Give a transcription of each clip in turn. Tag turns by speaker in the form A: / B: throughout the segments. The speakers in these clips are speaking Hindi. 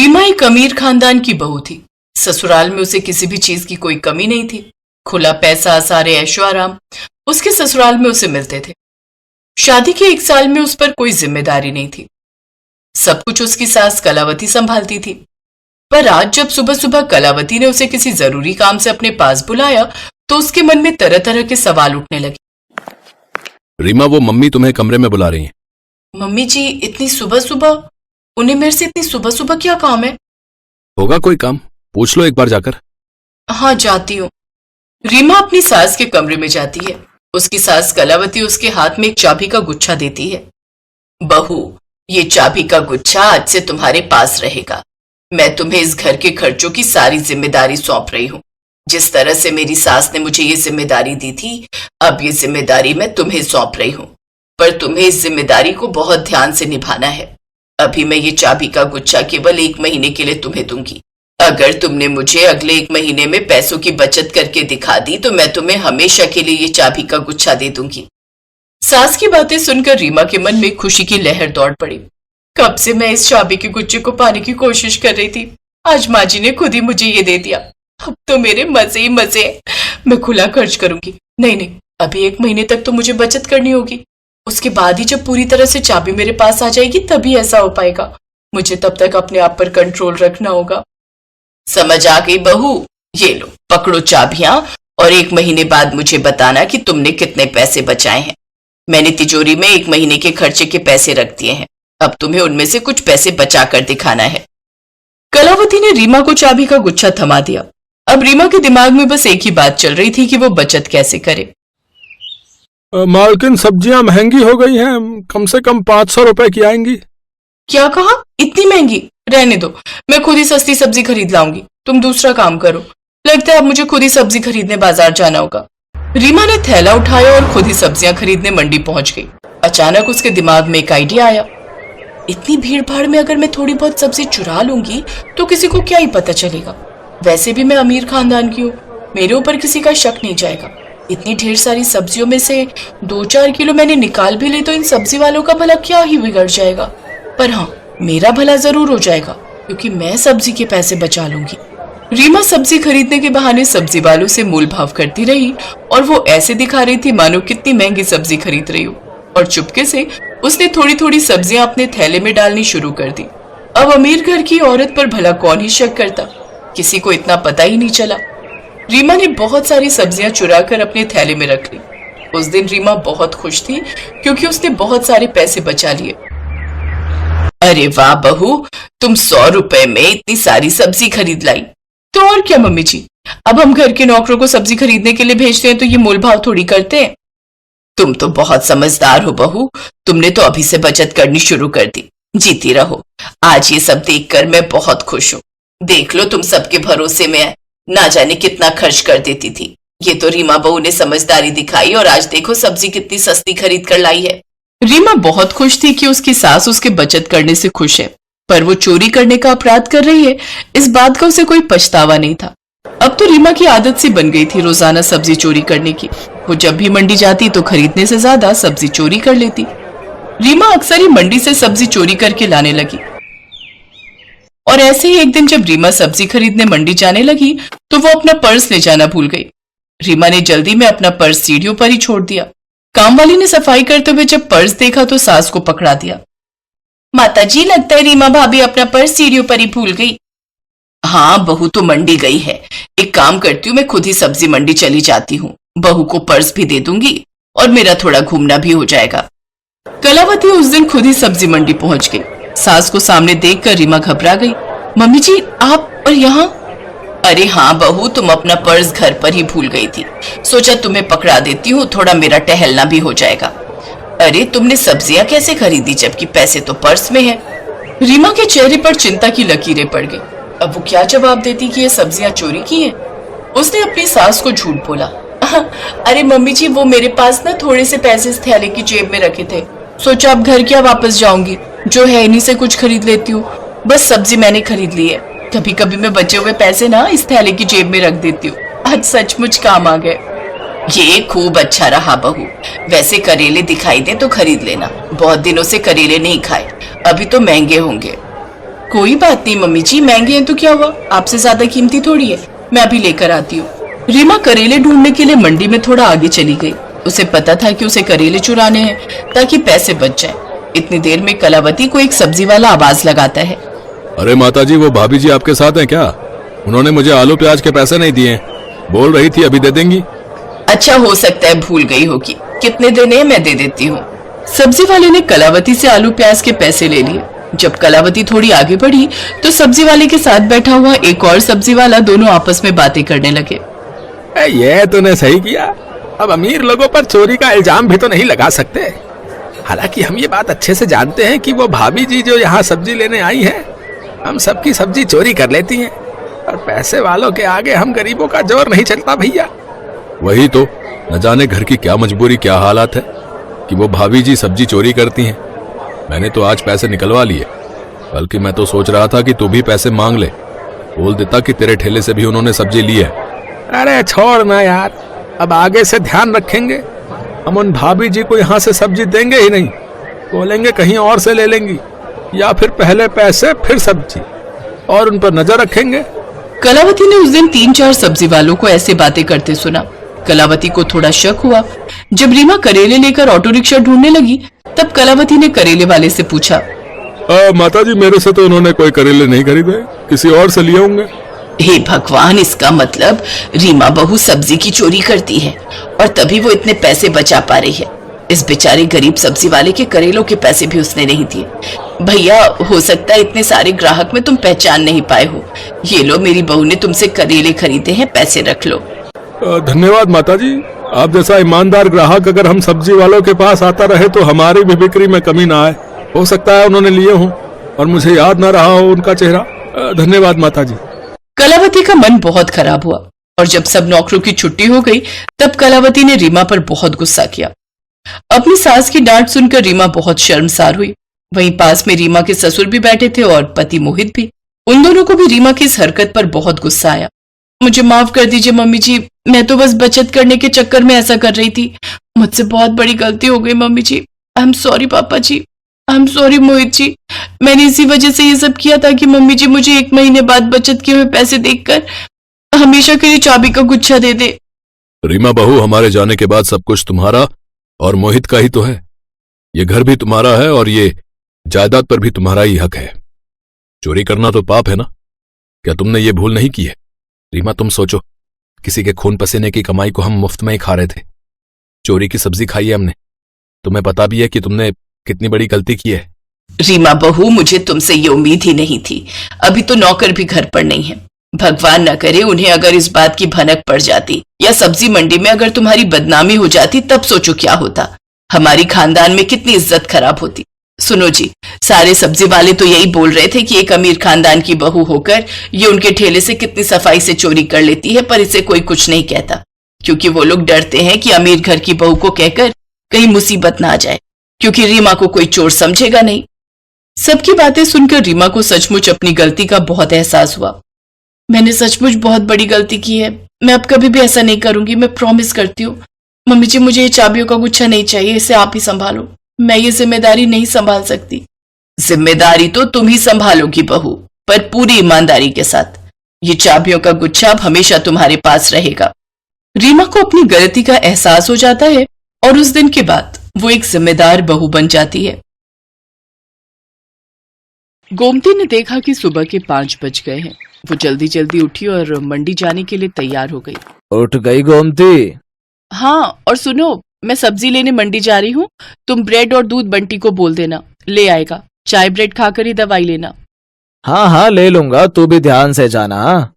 A: रीमा एक अमीर खानदान की बहू थी। ससुराल में उसे किसी भी चीज की कोई कमी नहीं थी। खुला पैसा, सारे ऐशो आराम उसके ससुराल में उसे मिलते थे। शादी के 1 साल में उस पर कोई जिम्मेदारी नहीं थी। सब कुछ उसकी सास कलावती संभालती थी। पर आज जब सुबह सुबह कलावती ने उसे किसी जरूरी काम से अपने पास बुलाया तो उसके मन में तरह तरह के सवाल उठने लगे।
B: रीमा, वो मम्मी तुम्हें कमरे में बुला रही हैं।
A: मम्मी जी, इतनी सुबह सुबह? उन्हें मेरे से इतनी सुबह सुबह क्या काम है?
B: होगा कोई काम, पूछ लो एक बार जाकर।
A: हाँ, जाती हूँ। रीमा अपनी सास के कमरे में जाती है। उसकी सास कलावती उसके हाथ में एक चाबी का गुच्छा देती है। बहू, ये चाबी का गुच्छा आज से तुम्हारे पास रहेगा। मैं तुम्हें इस घर के खर्चों की सारी जिम्मेदारी सौंप रही हूँ। जिस तरह से मेरी सास ने मुझे ये जिम्मेदारी दी थी, अब ये जिम्मेदारी मैं तुम्हें सौंप रही हूँ। पर तुम्हें इस जिम्मेदारी को बहुत ध्यान से निभाना है। अभी मैं ये चाबी का गुच्छा केवल 1 महीने के लिए तुम्हें दूंगी। अगर तुमने मुझे अगले 1 महीने में पैसों की बचत करके दिखा दी तो मैं तुम्हें हमेशा के लिए ये चाबी का गुच्छा दे दूंगी। सास की बातें सुनकर रीमा के मन में खुशी की लहर दौड़ पड़ी। कब से मैं इस चाबी के गुच्छे को पाने की कोशिश कर रही थी। आज माँ जी ने खुद ही मुझे ये दे दिया। अब तो मेरे मजे ही मजे हैं। मैं खुला खर्च करूंगी। नहीं, अभी 1 महीने तक तो मुझे बचत करनी होगी। उसके बाद ही जब पूरी तरह से चाबी मेरे पास आ जाएगी तभी ऐसा हो पाएगा। मुझे तब तक अपने आप पर कंट्रोल रखना होगा। समझ आ गई बहू? ये लो, पकड़ो चाबियां और 1 महीने बाद मुझे बताना कि तुमने कितने पैसे बचाए हैं। मैंने तिजोरी में 1 महीने के खर्चे के पैसे रख दिए हैं। अब तुम्हें उनमें से कुछ पैसे बचा कर दिखाना है। कलावती ने रीमा को चाबी का गुच्छा थमा दिया। अब रीमा के दिमाग में बस एक ही बात चल रही थी कि वो बचत कैसे करे।
B: मालकिन, सब्जियां महंगी हो गई हैं, कम से कम 500 रुपए की आएंगी।
A: क्या कहा? इतनी महंगी? रहने दो, मैं खुद ही सस्ती सब्जी खरीद लाऊंगी। तुम दूसरा काम करो। लगता है अब मुझे खुद ही सब्जी खरीदने बाजार जाना होगा। रीमा ने थैला उठाया और खुद ही सब्जियां खरीदने मंडी पहुंच गई। अचानक उसके दिमाग में एक आइडिया आया। इतनी भीड़ भाड़ में अगर मैं थोड़ी बहुत सब्जी चुरा लूंगी तो किसी को क्या ही पता चलेगा। वैसे भी मैं अमीर खानदान की हूँ, मेरे ऊपर किसी का शक नहीं जाएगा। इतनी ढेर सारी सब्जियों में से 2-4 किलो मैंने निकाल भी ली तो इन सब्जी वालों का भला क्या ही बिगड़ जाएगा। पर हाँ, मेरा भला जरूर हो जाएगा क्योंकि मैं सब्जी के पैसे बचा लूंगी। रीमा सब्जी खरीदने के बहाने सब्जी वालों से मोल भाव करती रही और वो ऐसे दिखा रही थी मानो कितनी महंगी सब्जी खरीद रही हो। और चुपके से उसने थोड़ी थोड़ी सब्जियां अपने थैले में डालनी शुरू कर दी। अब अमीर घर की औरत पर भला कौन ही शक करता। किसी को इतना पता ही नहीं चला। रीमा ने बहुत सारी सब्जियां चुराकर अपने थैले में रख ली। उस दिन रीमा बहुत खुश थी क्योंकि उसने बहुत सारे पैसे बचा लिए। अरे वाह बहू, तुम 100 रुपए में इतनी सारी सब्जी खरीद लाई। तो और क्या मम्मी जी, अब हम घर के नौकरों को सब्जी खरीदने के लिए भेजते हैं तो ये मोल भाव थोड़ी करते हैं। तुम तो बहुत समझदार हो बहू, तुमने तो अभी से बचत करनी शुरू कर दी। जीती रहो। आज ये सब देखकर मैं बहुत खुश हूँ। देख लो, तुम सबके भरोसे में है, ना जाने कितना खर्च कर देती थी। ये तो रीमा बहू ने समझदारी दिखाई और आज देखो सब्जी कितनी सस्ती खरीद कर लाई है। रीमा बहुत खुश थी कि उसकी सास उसके बचत करने से खुश है, पर वो चोरी करने का अपराध कर रही है, इस बात का उसे कोई पछतावा नहीं था। अब तो रीमा की आदत सी बन गई थी रोजाना सब्जी चोरी करने की। वो जब भी मंडी जाती तो खरीदने से ज्यादा सब्जी चोरी कर लेती। रीमा अक्सर ही मंडी से सब्जी चोरी करके लाने लगी। और ऐसे ही एक दिन जब रीमा सब्जी खरीदने मंडी जाने लगी तो वो अपना पर्स ले जाना भूल गई। रीमा ने जल्दी में अपना पर्स सीढ़ियों पर ही छोड़ दिया। कामवाली ने सफाई करते हुए जब पर्स देखा तो सास को पकड़ा दिया। माताजी, लगता है रीमा भाभी अपना पर्स सीढ़ियों पर ही भूल गई। हाँ, बहू तो मंडी गई है। एक काम करती हूँ, मैं खुद ही सब्जी मंडी चली जाती हूँ। बहू को पर्स भी दे दूंगी और मेरा थोड़ा घूमना भी हो जाएगा। कलावती उस दिन खुद ही सब्जी मंडी पहुंच गई। सास को सामने देखकर रीमा घबरा गई। मम्मी जी, आप और यहाँ? अरे हाँ बहू, तुम अपना पर्स घर पर ही भूल गई थी। सोचा तुम्हें पकड़ा देती हूँ, थोड़ा मेरा टहलना भी हो जाएगा। अरे तुमने सब्जियां कैसे खरीदी जबकि पैसे तो पर्स में है? रीमा के चेहरे पर चिंता की लकीरें पड़ गई। अब वो क्या जवाब देती कि ये सब्जियां चोरी की हैं? उसने अपनी सास को झूठ बोला। अरे मम्मी जी, वो मेरे पास ना थोड़े से पैसे इस थैले की जेब में रखे थे। सोचा अब घर क्या वापस जाऊंगी, जो है इन्हीं से कुछ खरीद लेती हूँ। बस सब्जी मैंने खरीद ली है। कभी कभी मैं बचे हुए पैसे ना इस थैले की जेब में रख देती हूँ। आज सचमुच काम आ गए। ये खूब अच्छा रहा बहू। वैसे करेले दिखाई दे तो खरीद लेना। बहुत दिनों से करेले नहीं खाए, अभी तो महंगे होंगे। कोई बात नहीं मम्मी जी, महंगे हैं तो क्या हुआ, आपसे ज्यादा कीमती थोड़ी है, मैं अभी लेकर आती हूँ। रीमा करेले ढूंढने के लिए मंडी में थोड़ा आगे चली गई। उसे पता था कि उसे करेले चुराने हैं ताकि पैसे बच जाए। इतनी देर में कलावती को एक सब्जी वाला आवाज लगाता है।
B: अरे माताजी, वो भाभी जी आपके साथ हैं क्या? उन्होंने मुझे आलू प्याज के पैसे नहीं दिए, बोल रही थी अभी दे देंगी।
A: अच्छा, हो सकता है भूल गई होगी, कितने देने हैं मैं दे देती हूँ। सब्जी वाले ने कलावती से आलू प्याज के पैसे ले लिए। जब कलावती थोड़ी आगे बढ़ी तो सब्जी वाले के साथ बैठा हुआ एक और सब्जी वाला दोनों आपस में बातें करने लगे।
B: ये तूने सही किया, अब अमीर लोगों पर चोरी का इल्जाम भी तो नहीं लगा सकते। हालांकि हम ये बात अच्छे से जानते हैं कि वो भाभी जी जो यहाँ सब्जी लेने आई हैं, हम सबकी सब्जी चोरी कर लेती हैं, और पैसे वालों के आगे हम गरीबों का जोर नहीं चलता भैया। वही तो, न जाने घर की क्या मजबूरी क्या हालात है कि वो भाभी जी सब्जी चोरी करती हैं। मैंने तो आज पैसे निकलवा लिए, बल्कि मैं तो सोच रहा था कि तू भी पैसे मांग ले, बोल देता कि तेरे ठेले से भी उन्होंने सब्जी ली है। अरे छोड़ ना यार, अब आगे से ध्यान रखेंगे, हम उन भाभी जी को यहाँ से सब्जी देंगे ही नहीं, बोलेंगे कहीं और से ले लेंगी, या फिर पहले पैसे फिर सब्जी, और उन पर नजर रखेंगे।
A: कलावती ने उस दिन 3-4 सब्जी वालों को ऐसे बातें करते सुना। कलावती को थोड़ा शक हुआ। जब रीमा करेले लेकर ऑटो रिक्शा ढूंढने लगी तब कलावती ने करेले वाले से पूछा,
B: माताजी, मेरे से तो उन्होंने कोई करेले नहीं खरीदे, किसी और से लिए होंगे।
A: हे भगवान, इसका मतलब रीमा बहू सब्जी की चोरी करती है और तभी वो इतने पैसे बचा पा रही है। इस बेचारे गरीब सब्जी वाले के करेलों के पैसे भी उसने नहीं दिए। भैया, हो सकता है इतने सारे ग्राहक में तुम पहचान नहीं पाए हो। ये लो, मेरी बहू ने तुमसे करेले खरीदे हैं, पैसे रख लो।
B: धन्यवाद माताजी, आप जैसा ईमानदार ग्राहक अगर हम सब्जी वालों के पास आता रहे तो हमारी भी बिक्री में कमी ना आए। हो सकता है उन्होंने लिए हों और मुझे याद ना रहा हो उनका चेहरा। धन्यवाद माताजी।
A: कलावती का मन बहुत खराब हुआ और जब सब नौकरों की छुट्टी हो गई तब कलावती ने रीमा पर बहुत गुस्सा किया। अपनी सास की डांट सुनकर रीमा बहुत शर्मसार हुई। वहीं पास में रीमा के ससुर भी बैठे थे और पति मोहित भी। उन दोनों को भी रीमा की इस हरकत पर बहुत गुस्सा आया। मुझे माफ कर दीजिए मम्मी जी, मैं तो बस बचत करने के चक्कर में ऐसा कर रही थी। मुझसे बहुत बड़ी गलती हो गई mummy ji. I am sorry papa ji, I am sorry Mohit ji. मैंने इसी वजह से ये सब किया था कि मम्मी जी मुझे 1 महीने बाद बचत किए हुए पैसे देखकर हमेशा के लिए चाबी का गुच्छा दे दे।
B: रीमा बहू, हमारे जाने के बाद सब कुछ तुम्हारा और मोहित का ही तो है। ये घर भी तुम्हारा है और ये जायदाद पर भी तुम्हारा ही हक है। चोरी करना तो पाप है ना? क्या तुमने ये भूल नहीं की है? रीमा, तुम सोचो, किसी के खून पसीने की कमाई को हम मुफ्त में ही खा रहे थे। चोरी की सब्जी खाई है हमने। तुम्हें पता भी है कि तुमने कितनी बड़ी गलती की है।
A: रीमा बहू, मुझे तुमसे ये उम्मीद ही नहीं थी। अभी तो नौकर भी घर पर नहीं है। भगवान न करे उन्हें अगर इस बात की भनक पड़ जाती या सब्जी मंडी में अगर तुम्हारी बदनामी हो जाती, तब सोचो क्या होता। हमारी खानदान में कितनी इज्जत खराब होती। सुनो जी, सारे सब्जी वाले तो यही बोल रहे थे कि एक अमीर खानदान की बहू होकर ये उनके ठेले से कितनी सफाई से चोरी कर लेती है, पर इसे कोई कुछ नहीं कहता, क्योंकि वो लोग डरते हैं कि अमीर घर की बहू को कहकर कहीं मुसीबत ना आ जाए, क्योंकि रीमा को कोई चोर समझेगा नहीं। सबकी बातें सुनकर रीमा को सचमुच अपनी गलती का बहुत एहसास हुआ। मैंने सचमुच बहुत बड़ी गलती की है। मैं अब कभी भी ऐसा नहीं करूंगी, मैं प्रॉमिस करती हूँ। मम्मी जी, मुझे ये चाबियों का गुच्छा नहीं चाहिए, इसे आप ही संभालो। मैं ये जिम्मेदारी नहीं संभाल सकती। जिम्मेदारी तो तुम ही संभालोगी बहू, पर पूरी ईमानदारी के साथ। ये चाबियों का गुच्छा अब हमेशा तुम्हारे पास रहेगा। रीमा को अपनी गलती का एहसास हो जाता है और उस दिन के बाद वो एक जिम्मेदार बहू बन जाती है। गोमती ने देखा कि सुबह के 5 बज गए हैं। वो जल्दी जल्दी उठी और मंडी जाने के लिए तैयार हो गई।
C: उठ गई गोमती?
A: हाँ, और सुनो, मैं सब्जी लेने मंडी जा रही हूँ। तुम ब्रेड और दूध बंटी को बोल देना, ले आएगा। चाय ब्रेड खाकर ही दवाई लेना।
C: हाँ हाँ, ले लूंगा, तू भी ध्यान से जाना।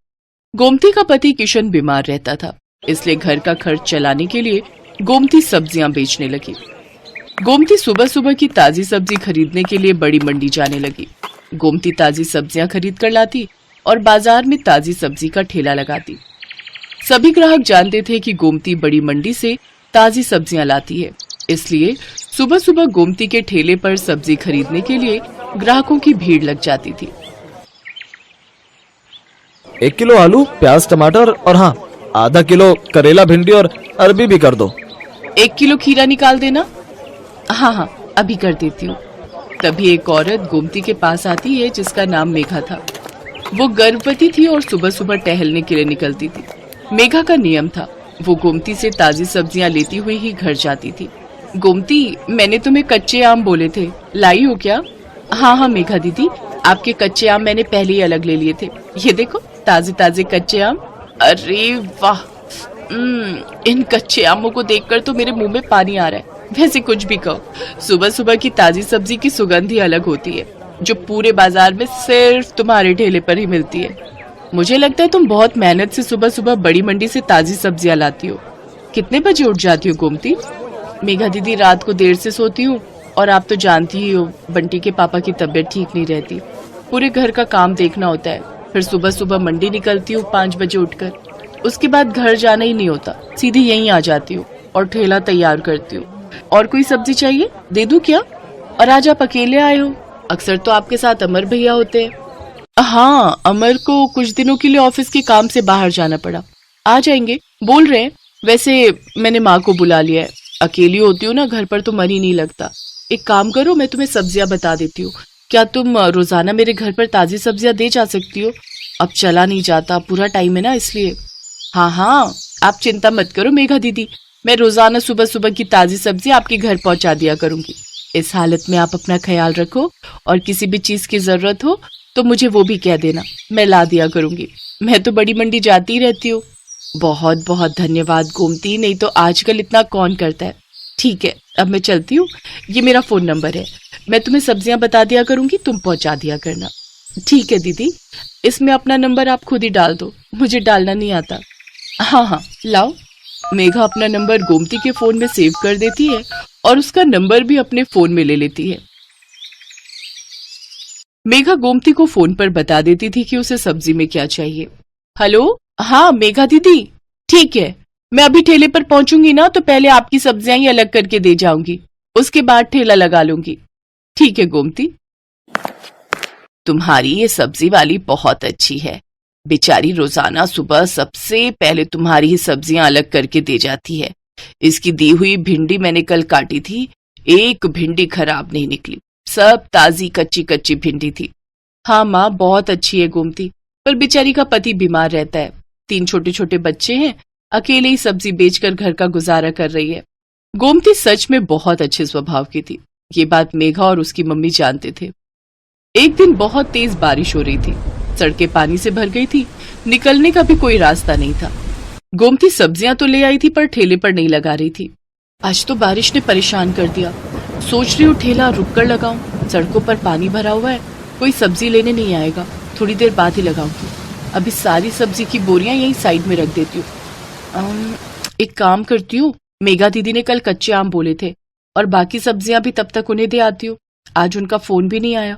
A: गोमती का पति किशन बीमार रहता था, इसलिए घर का खर्च चलाने के लिए गोमती सब्जियां बेचने लगी। गोमती सुबह सुबह की ताजी सब्जी खरीदने के लिए बड़ी मंडी जाने लगी। गोमती ताजी सब्जियां खरीद कर लाती और बाजार में ताजी सब्जी का ठेला लगाती। सभी ग्राहक जानते थे कि गोमती बड़ी मंडी से ताजी सब्जियां लाती है, इसलिए सुबह सुबह गोमती के ठेले पर सब्जी खरीदने के लिए ग्राहकों की भीड़ लग जाती थी।
C: 1 किलो आलू, प्याज, टमाटर और हाँ, आधा किलो करेला, भिंडी और अरबी भी कर दो।
A: 1 किलो खीरा निकाल देना। हाँ हाँ, अभी कर देती हूँ। तभी एक औरत गोमती के पास आती है जिसका नाम मेघा था। वो गर्भवती थी और सुबह सुबह टहलने के लिए निकलती थी। मेघा का नियम था, वो गोमती से ताजी सब्जियां लेती हुई ही घर जाती थी। गोमती, मैंने तुम्हें कच्चे आम बोले थे, लाई हो क्या? हाँ हाँ मेघा दीदी, आपके कच्चे आम मैंने पहले ही अलग ले लिए थे। ये देखो ताजे ताजे कच्चे आम। अरे वाह, इन कच्चे आमों को देखकर तो मेरे मुंह में पानी आ रहा है। वैसे कुछ भी कहो, सुबह सुबह की ताजी सब्जी की सुगंध ही अलग होती है, जो पूरे बाजार में सिर्फ तुम्हारे ठेले पर ही मिलती है। मुझे लगता है तुम बहुत मेहनत से सुबह सुबह बड़ी मंडी से ताजी सब्जियां लाती हो। कितने बजे उठ जाती हो गोमती? मेघा दीदी, रात को देर से सोती हूँ और आप तो जानती ही हो बंटी के पापा की तबीयत ठीक नहीं रहती, पूरे घर का काम देखना होता है। फिर सुबह सुबह मंडी निकलती हूँ 5 बजे उठकर, उसके बाद घर जाना ही नहीं होता, सीधी यहीं आ जाती हूँ और ठेला तैयार करती हूँ। और कोई सब्जी चाहिए, दे दूं क्या? और आज आप अकेले आए हो? अक्सर तो आपके साथ अमर भैया होते हैं। हाँ, अमर को कुछ दिनों के लिए ऑफिस के काम से बाहर जाना पड़ा, आ जाएंगे बोल रहे हैं। वैसे मैंने माँ को बुला लिया है, अकेली होती हूँ ना घर पर तो मन ही नहीं लगता। एक काम करो, मैं तुम्हें सब्जियां बता देती हूँ, क्या तुम रोजाना मेरे घर पर ताजी सब्जियां दे जा सकती हो? अब चला नहीं जाता, पूरा टाइम है ना इसलिए। हाँ हाँ, आप चिंता मत करो मेघा दीदी, मैं रोजाना सुबह सुबह की ताजी सब्जी आपके घर पहुंचा दिया करूंगी। इस हालत में आप अपना ख्याल रखो और किसी भी चीज की जरूरत हो तो मुझे वो भी कह देना, मैं ला दिया करूंगी। मैं तो बड़ी मंडी जाती ही रहती हूँ। बहुत बहुत धन्यवाद गोमती, नहीं तो आजकल इतना कौन करता है। ठीक है, अब मैं चलती हूँ, ये मेरा फोन नंबर है, मैं तुम्हें सब्जियां बता दिया करूंगी, तुम पहुंचा दिया करना। ठीक है दीदी, इसमें अपना नंबर आप खुद ही डाल दो, मुझे डालना नहीं आता। हाँ हाँ लाओ। मेघा अपना नंबर गोमती के फोन में सेव कर देती है और उसका नंबर भी अपने फोन में ले लेती है। मेघा गोमती को फोन पर बता देती थी कि उसे सब्जी में क्या चाहिए। हेलो, हाँ मेघा दीदी, ठीक है, मैं अभी ठेले पर पहुंचूंगी ना तो पहले आपकी सब्जियां ही अलग करके दे जाऊंगी, उसके बाद ठेला लगा लूंगी। ठीक है गोमती। तुम्हारी ये सब्जी वाली बहुत अच्छी है, बेचारी रोजाना सुबह सबसे पहले तुम्हारी ही सब्जियां अलग करके दे जाती है। इसकी दी हुई भिंडी मैंने कल काटी थी, एक भिंडी खराब नहीं निकली, सब ताजी कच्ची कच्ची भिंडी थी। हाँ माँ, बहुत अच्छी है गोमती, पर बेचारी का पति बीमार रहता है, 3 छोटे छोटे बच्चे हैं, अकेले ही सब्जी बेचकर घर का गुजारा कर रही है। गोमती सच में बहुत अच्छे स्वभाव की थी, ये बात मेघा और उसकी मम्मी जानते थे। एक दिन बहुत तेज बारिश हो रही थी, सड़कें पानी से भर गई थी, निकलने का भी कोई रास्ता नहीं था। गोमती सब्जियां तो ले आई थी पर ठेले पर नहीं लगा रही थी। आज तो बारिश ने परेशान कर दिया, सोच रही हूँ ठेला रुक कर लगाऊं, सड़कों पर पानी भरा हुआ है, कोई सब्जी लेने नहीं आएगा, थोड़ी देर बाद ही लगाऊंगी। अभी सारी सब्जी की बोरियां यहीं साइड में रख देती हूँ। एक काम करती हूँ, मेघा दीदी ने कल कच्चे आम बोले थे और बाकी सब्जियां भी तब तक उन्हें दे आती हूँ। आज उनका फोन भी नहीं आया,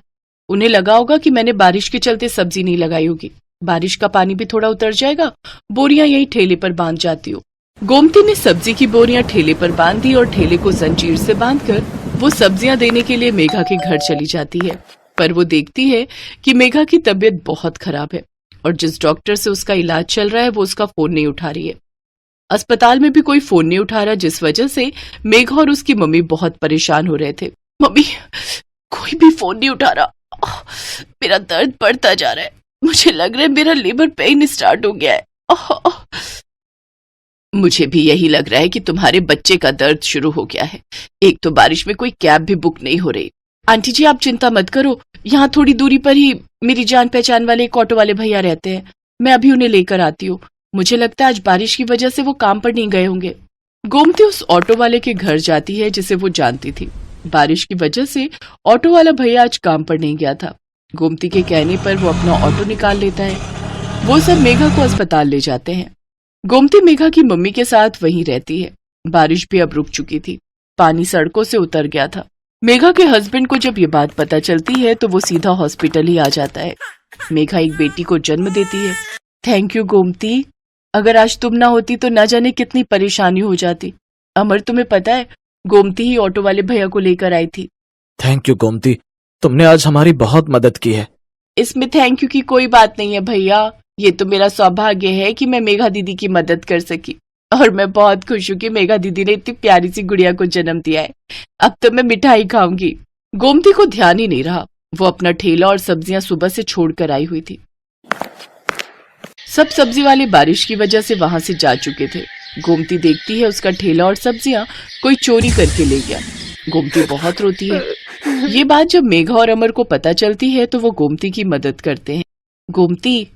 A: उन्हें लगा होगा कि मैंने बारिश के चलते सब्जी नहीं लगाई होगी। बारिश का पानी भी थोड़ा उतर जाएगा, बोरियां यहीं ठेले पर बांध जाती हूँ। गोमती ने सब्जी की बोरियां ठेले पर बांध दी और ठेले को जंजीर से बांधकर वो सब्जियां देने के लिए मेघा के घर चली जाती है। पर वो देखती है कि मेघा की तबीयत बहुत खराब है और जिस डॉक्टर से उसका इलाज चल रहा है वो उसका फोन नहीं उठा रही है। अस्पताल में भी कोई फोन नहीं उठा रहा, जिस वजह से मेघा और उसकी मम्मी बहुत परेशान हो रहे थे। मम्मी, कोई भी फोन नहीं उठा रहा, मेरा दर्द बढ़ता जा रहा है, मुझे लग रहा है मेरा लेबर पेन स्टार्ट हो गया है। मुझे भी यही लग रहा है कि तुम्हारे बच्चे का दर्द शुरू हो गया है। एक तो बारिश में कोई कैब भी बुक नहीं हो रही। आंटी जी आप चिंता मत करो, यहाँ थोड़ी दूरी पर ही मेरी जान पहचान वाले एक ऑटो वाले भैया रहते हैं, मैं अभी उन्हें लेकर आती हूँ। मुझे लगता है आज बारिश की वजह से वो काम पर नहीं गए होंगे। गोमती उस ऑटो वाले के घर जाती है जिसे वो जानती थी। बारिश की वजह से ऑटो वाला भैया आज काम पर नहीं गया था। गोमती के कहने पर वो अपना ऑटो निकाल लेता है। वो सब मेघा को अस्पताल ले जाते हैं। गोमती मेघा की मम्मी के साथ वहीं रहती है। बारिश भी अब रुक चुकी थी, पानी सड़कों से उतर गया था। मेघा के हस्बैंड को जब ये बात पता चलती है तो वो सीधा हॉस्पिटल ही आ जाता है। मेघा एक बेटी को जन्म देती है। थैंक यू गोमती, अगर आज तुम ना होती तो ना जाने कितनी परेशानी हो जाती। अमर तुम्हें पता है, गोमती ही ऑटो वाले भैया को लेकर आई थी।
C: थैंक यू गोमती, तुमने आज हमारी बहुत मदद की है।
A: इसमें थैंक यू की कोई बात नहीं है भैया, ये तो मेरा सौभाग्य है कि मैं मेघा दीदी की मदद कर सकी और मैं बहुत खुश हूँ कि मेघा दीदी ने इतनी प्यारी सी गुड़िया को जन्म दिया है। अब तो मैं मिठाई खाऊंगी। गोमती को ध्यान ही नहीं रहा, वो अपना ठेला और सब्जियां सुबह से छोड़कर आई हुई थी। सब सब्जी वाले बारिश की वजह से वहां से जा चुके थे। गोमती देखती है उसका ठेला और सब्जियां कोई चोरी करके ले गया। गोमती बहुत रोती है। ये बात जब मेघा और अमर को पता चलती है तो वो गोमती की मदद करते हैं। गोमती,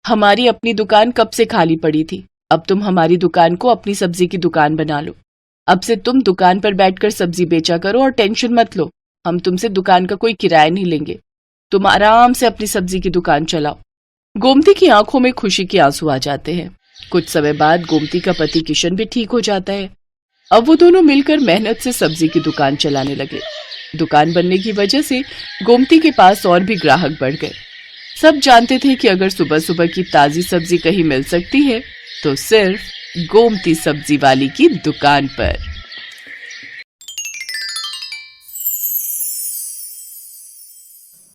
A: हमारी अपनी दुकान कब से खाली पड़ी थी, अब तुम हमारी दुकान को अपनी सब्जी की दुकान बना लो। अब से तुम दुकान पर बैठकर सब्जी बेचा करो और टेंशन मत लो, हम तुमसे दुकान का कोई किराया नहीं लेंगे। तुम आराम से अपनी सब्जी की दुकान चलाओ। गोमती की आंखों में खुशी के आंसू आ जाते हैं। कुछ समय बाद गोमती का पति किशन भी ठीक हो जाता है। अब वो दोनों मिलकर मेहनत से सब्जी की दुकान चलाने लगे। दुकान बनने की वजह से गोमती के पास और भी ग्राहक बढ़ गए। सब जानते थे कि अगर सुबह सुबह की ताजी सब्जी कहीं मिल सकती है तो सिर्फ गोमती सब्जी वाली की दुकान पर।